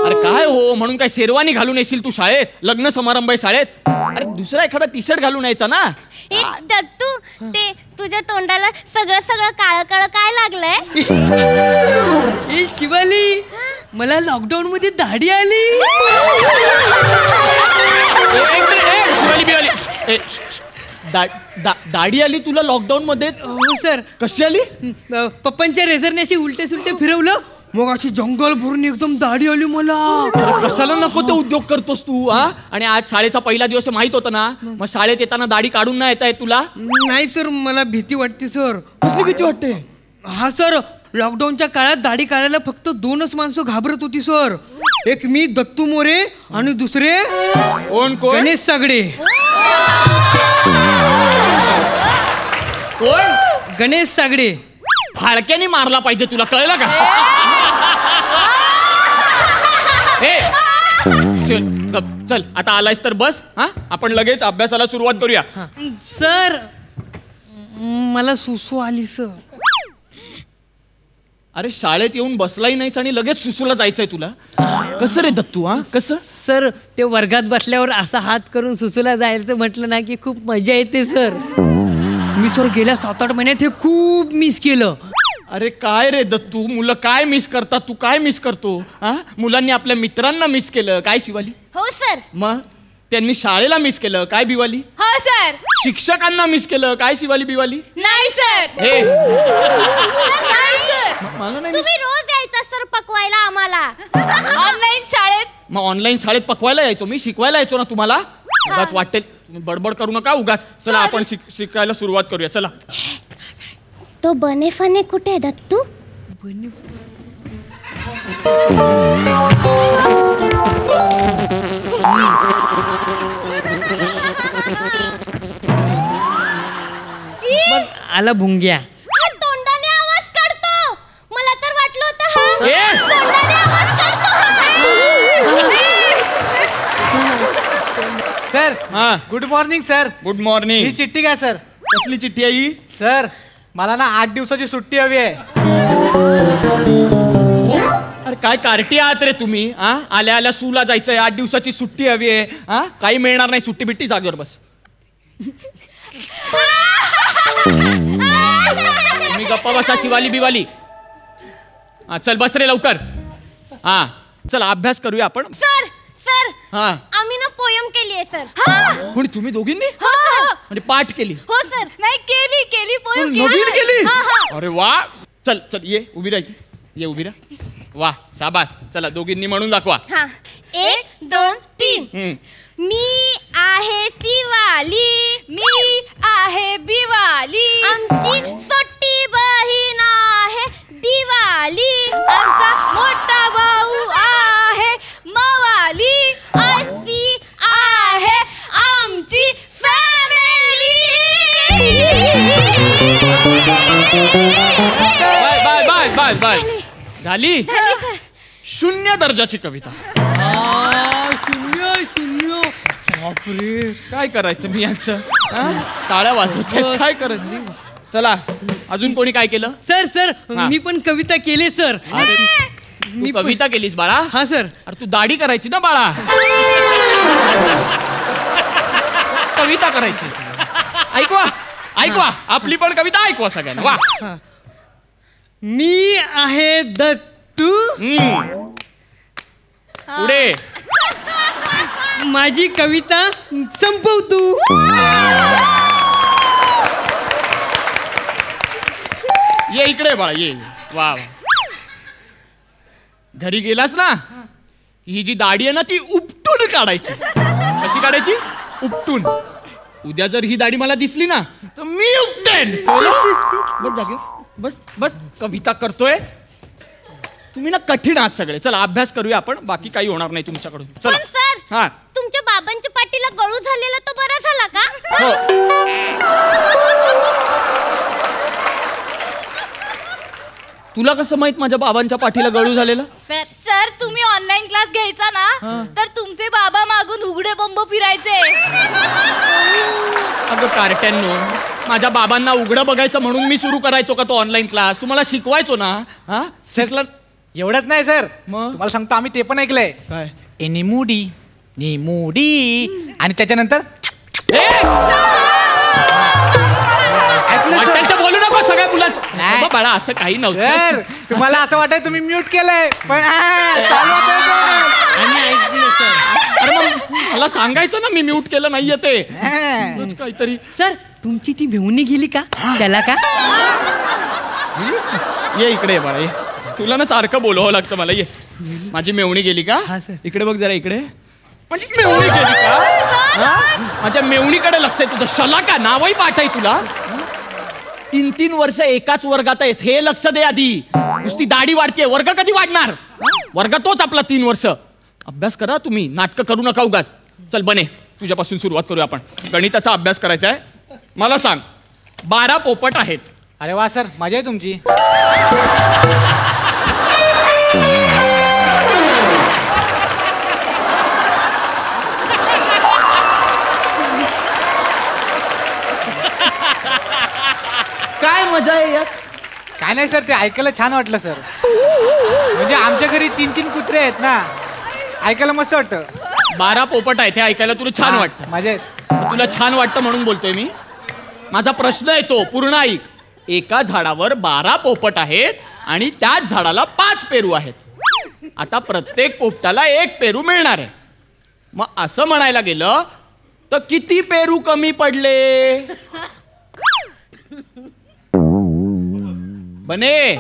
अरे काय हो, म्हणून काय शेरवानी घालून येशील तू शाळेत? लग्न समारंभ आहे शाळेत. अरे दुसरा एखादा टी शर्ट घालून यायचा ना. दत्तू, ते तुझ्या तोंडाला सगळं काळं काळं काय लागलंय? ए शिवाली, मला लॉकडाऊन मध्ये दाढी आली. शिवाली बिवाली, दाढी आली तुला लॉकडाऊन मध्ये? हो सर. कशी आली? पप्पांच्या रेझरने अशी उलटे सुलटे फिरवलं, मग अशी जंगल भरून एकदम दाढी आली मला. कशाला नको ते उद्योग करतोस तू? आणि आज शाळेचा पहिला दिवस माहित होता ना, मग शाळेत येताना दाढी काढून नाही येता येत तुला? नाही सर, मला भीती वाटते सर. कसली भीती वाटते? हा सर, लॉकडाऊनच्या काळात दाढी काढायला फक्त 2च माणसं घाबरत होती सर. एक मी दत्तू मोरे आणि दुसरे कोण? गणेश सागडे. कोण? गणेश सागडे. फाळक्याने मारला पाहिजे तुला, कळलं का? चल आता आलायस तर बस. आपण लगेच अभ्यासाला सुरुवात करूया. सर मला सुसू आली सर. अरे शाळेत येऊन बसलाही नाहीस आणि लगेच सुसूला जायचंय तुला. कसं रे दत्तू? हा कसं? सर ते वर्गात बसल्यावर असा हात करून सुसूला जायचं म्हटलं ना की खूप मजा येते सर. मी सर गेल्या 7-8 महिन्यात हे खूप मिस केलं. अरे काय रे दत्तू, मुलं काय मिस करतात, तू काय मिस करतो? हा, मुलांनी आपल्या मित्रांना मिस केलं काय शिवाली? हो सर. मग त्यांनी शाळेला मिस केलं काय बिवाली? हो सर. शिक्षकांना मिस केलं काय शिवाली बिवाली? नाही सर. हे नाही सर. मला नाही. तुम्ही रोज यायचा सर पकवायला आम्हाला. ऑनलाईन शाळेत. मग ऑनलाईन शाळेत पकवायला यायचो मी, शिकवायला यायचो ना तुम्हाला. उगाच वाटेल बडबड करू नका उगाच. चला आपण शिकायला सुरुवात करूया चला. तो बने फने कुठे दत्तू? मग आला भुंग्या. तोंडाने आवाज काढतो. मला तर वाटलं होतं हा ए! तोंडाने आवाज काढतो हा. सर हा good morning sir. Good morning. ही चिठ्ठी काय सर? कसली चिठ्ठी आहे ही? सर मला ना 8 दिवसाची सुट्टी हवी आहे. अरे काय कार्टी आहात रे तुम्ही? हा, आल्या आल्या सूला जायचंय, 8 दिवसाची सुट्टी हवी आहे. हा, काही मिळणार नाही सुट्टी बिट्टी, जागेवर बस. तुम्ही गप्पा बसा शिवाली बिवाली. हा चल बस रे लवकर. हा चल अभ्यास करूया आपण. सर सर हा आम्ही ना पोयम केली आहे सर. कोणी तुम्ही दोघींनी? हो सर. म्हणजे पाठ केली? हो सर. नाही केली पोयम नवीन केली? हा, हा. अरे वा. चल चल ये उभी राहायची. ये उभी राहा. वा शाबास. चला दोघींनी म्हणून दाखवा. हा 1 2 3. मी आहे शिवाली. मी आहे बिवाली. आमची सोटी बहीण आहे दिवाली. आमचा मोठा भाऊ आहे मवाली. अशी आहे आमची family. Bye bye bye bye bye. झाली 0 दर्जाची कविता. बापरे काय करायचं मी यांचं? टाळ्या वाजवत काय करायचं? चला अजून कोणी काय केलं? सर सर हा. मी पण कविता केली सर. अरे तू कविता केलीस बाळा? हा सर. अरे तू दाढी करायची ना बाळा, कविता करायची. ऐकवा ऐकवा आपली पण कविता ऐकवा सगळ्यांना. वा. मी आहे दत्तू. पुढे माझी कविता संपव तू. ये इकडे बाळा ये. वा वा. घरी गेलास ना ही जी दाढी आहे ना ती उपटून काढायची. कशी काढायची? उपटून. उद्या जर ही दाढी मला दिसली ना तर मी उपटेन. बस जागे बस बस. कविता करतोय तुम्ही ना. कठीण आहात सगळे. चला अभ्यास करूया आपण, बाकी काही होणार नाही तुमच्याकडून. चला. पण सर हा तुमच्या बाबांच्या पाठीला गळू झालेला तो बरा झाला का? तुला कसं माहित माझ्या बाबांच्या पाठीला गळू झालेलं? सर तुम्ही ऑनलाईन क्लास घ्यायचा ना तर तुमचे बाबा मागून उघडे बंब फिरायचे. अगं कार्ट्यांनो, माझ्या बाबांना उघडं बघायचं म्हणून मी सुरू करायचो का तो ऑनलाईन क्लास? तुम्हाला शिकवायचो ना. हा सर एवढंच नाही सर, मग तुम्हाला सांगतो आम्ही ते पण ऐकलंय. काय? एनिमुडी निमुडी आणि त्याच्यानंतर वाटेल तर बोलू नका सगळ्या मुलाचं. बाळा असं काही नव्हतं. सर तुम्हाला असं वाटत तुम्ही म्यूट केलंय पण चालू अरे मग मला सांगायचं ना मी म्यूट केलं नाहीये ते. रोज काहीतरी. सर तुमची ती मेहुणी गेली का? त्याला का? ये इकडे बाळा ये. तुला ना सारखं बोलवावं लागतं मला. ये. माझी मेवणी गेली का? इकडे बघ जरा इकडे. माझी मेवणी गेली का? माझ्या मेवणीकडे लक्ष आहे तुझं. शलाका नावही पाठ आहे तुला. 3-3 वर्ष एकाच वर्गात आहेस हे लक्ष दे आधी. नुसती दाढी वाढते, वर्ग कधी वाढणार? वर्ग तोच आपला 3 वर्ष. अभ्यास करा तुम्ही, नाटकं करू नका उगाच. चल बने तुझ्यापासून सुरुवात करूया आपण. गणिताचा अभ्यास करायचा आहे. मला सांग 12 पोपट आहेत. अरे वा सर मजा आहे तुमची. काय मजा आहे यात? काय नाही सर, ते ऐकायला छान वाटलं सर. म्हणजे आमच्या घरी 3-3 कुत्रे आहेत ना, ऐकायला मस्त वाटतं. 12 पोपट आहे ते ऐकायला तुला छान वाटतं. मजा तुला छान वाटतं म्हणून बोलतोय मी. माझा प्रश्न आहे तो पूर्ण ऐक. एका झाडावर 12 पोपट आहेत आणि त्याच झाडाला 5 पेरू आहेत. आता प्रत्येक पोपटाला 1 पेरू मिळणार आहे. मग असं म्हणायला गेलं तर किती पेरू कमी पडले? बने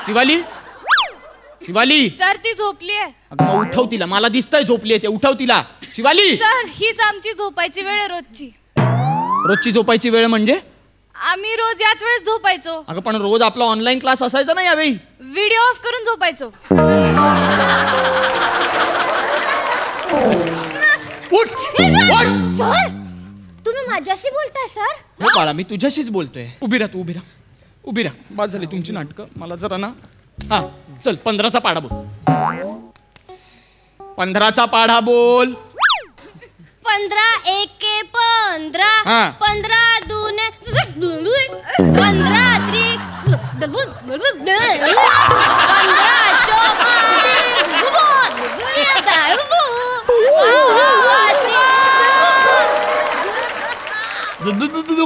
शिवाली, शिवाली सर ती झोपली आहे. अगं मग उठव तिला, मला दिसतंय झोपली आहे ते. उठव तिला शिवाली. सर हीच आमची झोपायची वेळ आहे रोजची. रोजची झोपायची वेळ म्हणजे? आम्ही रोज याच वेळेस झोपायचो. अगं पण रोज आपला ऑनलाईन क्लास असायचा ना यावेळी. व्हिडिओ ऑफ करून झोपायचो. उठ उठ. सर तुम्ही माझ्याशी बोलताय सर? हो बाळा, मी तुझ्याशीच बोलतोय. उभी राहा, तू उभी राहा, उभी राहा. बाद झाली तुमची नाटकं. मला जरा ना, हा चल 15चा पाढा बोल. 15चा पाढा बोल. 15 एके 15, हा. 15 दूने 15 त्रिक 15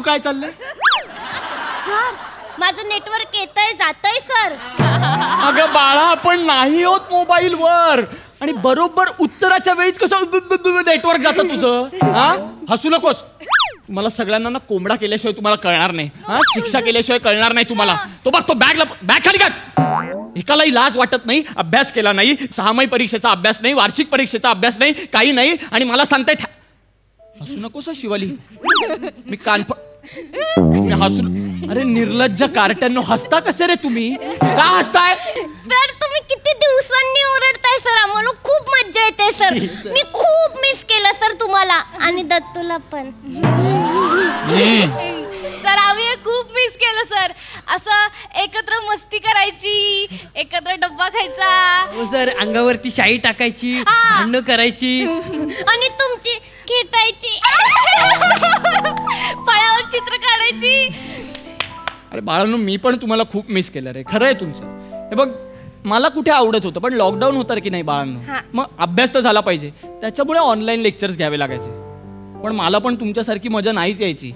काय चाललंय? सर माझं नेटवर्क येतंय जातंय सर. अगं बाळा, आपण नाही होत मोबाईल वर. आणि बरोबर उत्तराच्या वेळीच कसं नेटवर्क जातं तुझं. हा हसू नकोस. तुम्हाला सगळ्यांना ना कोंबडा केल्याशिवाय तुम्हाला कळणार नाही. हा शिक्षा केल्याशिवाय कळणार नाही तुम्हाला. तो बघ, तो बॅग खाली काढ. एकालाही लाज वाटत नाही, अभ्यास केला नाही, 6माही परीक्षेचा अभ्यास नाही, वार्षिक परीक्षेचा अभ्यास नाही, काही नाही, आणि मला सांगताय. हसू नकोस शिवाली. मी मी हसू. अरे निर्लज्ज कार्ट्यांनो, हसता कसे रे तुम्ही? का हसताय? सर तुम्ही किती दिवसांनी ओरडताय सर. आम्हाला खूप मज्जा येते सर. मी खूप मिस केलं सर तुम्हाला आणि दत्तूला पण. सर आम्ही हे खूप मिस केलं सर. असं एकत्र मस्ती करायची, एकत्र डब्बा खायचा. हो सर, अंगावरती शाई टाकायची, भांडणं करायची आणि तुमची खेपायची, फळावर चित्र काढायची. अरे बाळांनो, मी पण तुम्हाला खूप मिस केलं रे. खरं आहे तुमचं. हे बघ, मला कुठे आवडत होतं, पण लॉकडाऊन होतं की नाही बाळांनो. मग अभ्यास तर झाला पाहिजे, त्याच्यामुळे ऑनलाईन लेक्चर्स घ्यावे लागायचे. पण मला पण तुमच्यासारखी मजा नाहीच यायची.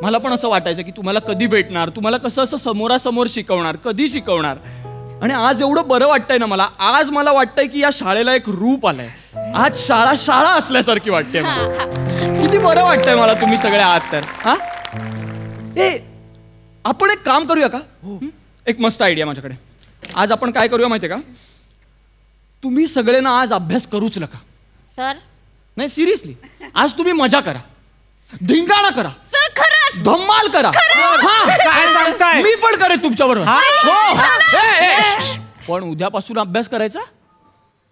मला पण असं वाटायचं की तुम्हाला कधी भेटणार, तुम्हाला कसं असं समोरासमोर शिकवणार, कधी शिकवणार. आणि आज एवढं बरं वाटतंय ना मला. आज मला वाटतंय की या शाळेला एक रूप आलंय. आज शाळा असल्यासारखी वाटते. किती बरं वाटतंय मला तुम्ही सगळे आहात तर. हा आपण एक काम करूया का? एक मस्त आयडिया माझ्याकडे. आज आपण काय करूया माहितीये का? तुम्ही सगळे ना आज अभ्यास करूच नका सर. नाही सिरियसली, आज तुम्ही मजा करा, धिंगाणा करा, सर खरंच धम्माल करा. काय सांगताय? मी पण करेन तुमच्या बरोबर. पण उद्यापासून अभ्यास करायचा.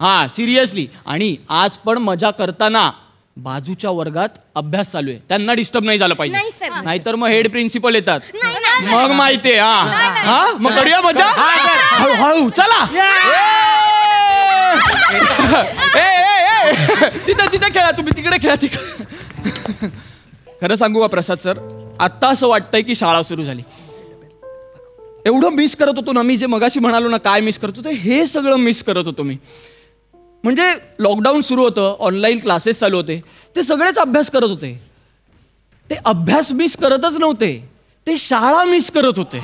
हा सिरियसली. आणि आज पण मजा करताना बाजूच्या वर्गात अभ्यास चालू आहे, त्यांना डिस्टर्ब नाही झालं पाहिजे. नाहीतर मग हेड प्रिन्सिपल येतात. मग माहितीये. हा मग करूया मजा. हळूहळू चला. तिथे खेळा तुम्ही, तिकडे खेळा तिकडे. खरं सांगू का प्रसाद सर, आत्ता असं वाटतंय की शाळा सुरू झाली. एवढं मिस करत होतो ना मी. जे मगाशी म्हणालो ना काय मिस करत होतो, हे सगळं मिस करत होतो मी. म्हणजे लॉकडाऊन सुरू होतं, ऑनलाईन क्लासेस चालू होते, ते सगळेच अभ्यास करत होते. ते अभ्यास मिस करतच नव्हते, ते शाळा मिस करत होते.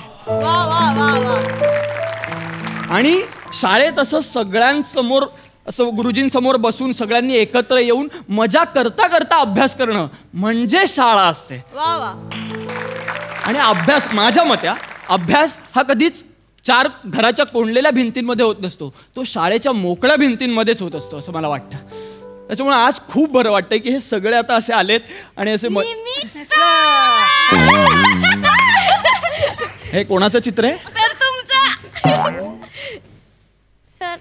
आणि शाळेत असं सगळ्यांसमोर, असं गुरुजींसमोर बसून सगळ्यांनी एकत्र येऊन मजा करता करता अभ्यास करणं म्हणजे शाळा असते. आणि अभ्यास, माझ्या मते अभ्यास हा कधीच 4 घराच्या कोंडलेल्या भिंतींमध्ये होत नसतो, तो शाळेच्या मोकळ्या भिंतींमध्येच होत असतो असं मला वाटतं. त्याच्यामुळे आज खूप बरं वाटतंय की हे सगळे आता असे आलेत आणि असे. हे कोणाचं चित्र आहे? Sir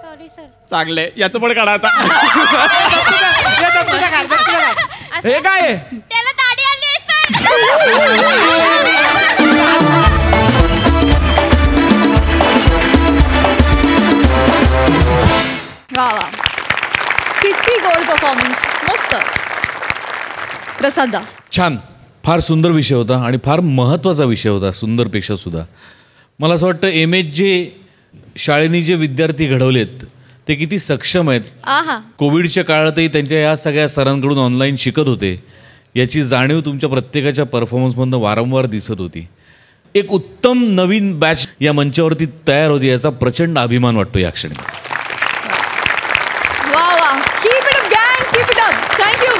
sorry sir. चांगलंय, याचं पण काढा आता. हे काय? त्याला दाढी आली सर. वा वा, किती गोड परफॉर्मन्स. मस्त. प्रसादा छान. फार सुंदर विषय होता आणि फार महत्त्वाचा विषय होता, सुंदरपेक्षा सुद्धा. मला असं वाटतं MH जे शाळेने जे विद्यार्थी घडवलेत ते किती सक्षम आहेत. कोविडच्या काळातही त्यांच्या या सगळ्या सरांकडून ऑनलाईन शिकत होते याची जाणीव तुमच्या प्रत्येकाच्या परफॉर्मन्समधनं वारंवार दिसत होती. एक उत्तम नवीन बॅच या मंचावरती तयार होती याचा प्रचंड अभिमान वाटतो या क्षणी. वा वा, कीप इट अप गँग, कीप इट अप. थँक्यू.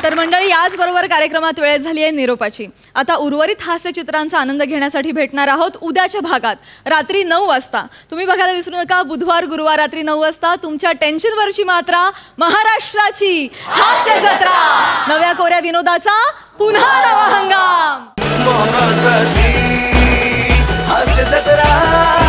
तर मंडळी, याचबरोबर कार्यक्रमात वेळ झाली आहे निरोपाची. आता उर्वरित हास्यचित्रांचा आनंद घेण्यासाठी भेटणार आहोत उद्याच्या भागात रात्री 9 वाजता. तुम्ही बघायला विसरू नका. बुधवार गुरुवार रात्री 9 वाजता तुमच्या टेन्शनवरची मात्रा, महाराष्ट्राची हास्य जत्रा, नव्या कोऱ्या विनोदाचा पुन्हा नवा हंगाम. हास्य जत्रा.